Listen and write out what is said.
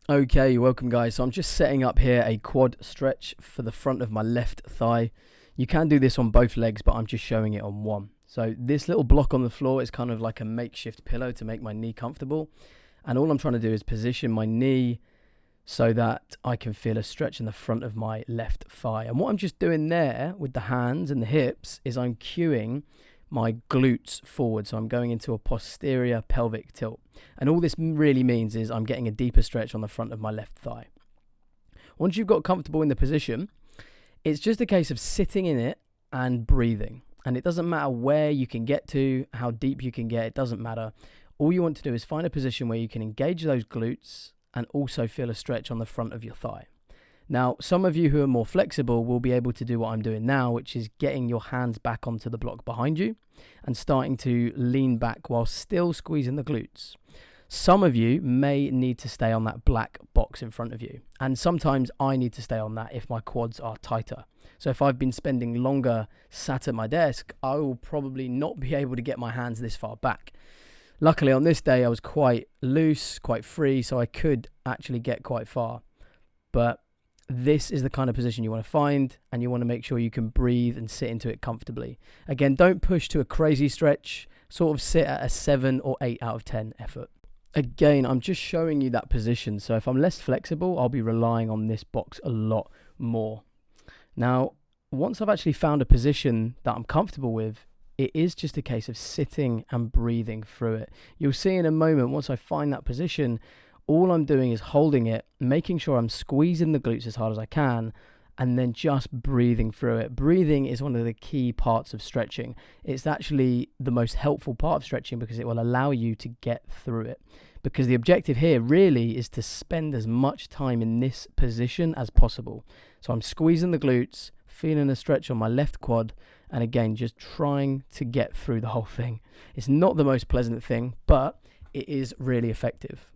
Okay, welcome guys. So I'm just setting up here a quad stretch for the front of my left thigh. You can do this on both legs, but I'm just showing it on one. So this little block on the floor is kind of like a makeshift pillow to make my knee comfortable. And all I'm trying to do is position my knee so that I can feel a stretch in the front of my left thigh. And what I'm just doing there with the hands and the hips is I'm cueing my glutes forward. So I'm going into a posterior pelvic tilt. And all this really means is I'm getting a deeper stretch on the front of my left thigh. Once you've got comfortable in the position, it's just a case of sitting in it and breathing. And it doesn't matter where you can get to, how deep you can get, it doesn't matter. All you want to do is find a position where you can engage those glutes and also feel a stretch on the front of your thigh. Now, some of you who are more flexible will be able to do what I'm doing now, which is getting your hands back onto the block behind you and starting to lean back while still squeezing the glutes. Some of you may need to stay on that black box in front of you. And sometimes I need to stay on that if my quads are tighter. So if I've been spending longer sat at my desk, I will probably not be able to get my hands this far back. Luckily on this day, I was quite loose, quite free, so I could actually get quite far. But this is the kind of position you want to find, and you want to make sure you can breathe and sit into it comfortably. Again, don't push to a crazy stretch, sort of sit at a 7 or 8 out of 10 effort. Again, I'm just showing you that position, so if I'm less flexible, I'll be relying on this box a lot more. Now, once I've actually found a position that I'm comfortable with, it is just a case of sitting and breathing through it. You'll see in a moment, once I find that position, all I'm doing is holding it, making sure I'm squeezing the glutes as hard as I can, and then just breathing through it. Breathing is one of the key parts of stretching. It's actually the most helpful part of stretching because it will allow you to get through it. Because the objective here really is to spend as much time in this position as possible. So I'm squeezing the glutes, feeling a stretch on my left quad, and again, just trying to get through the whole thing. It's not the most pleasant thing, but it is really effective.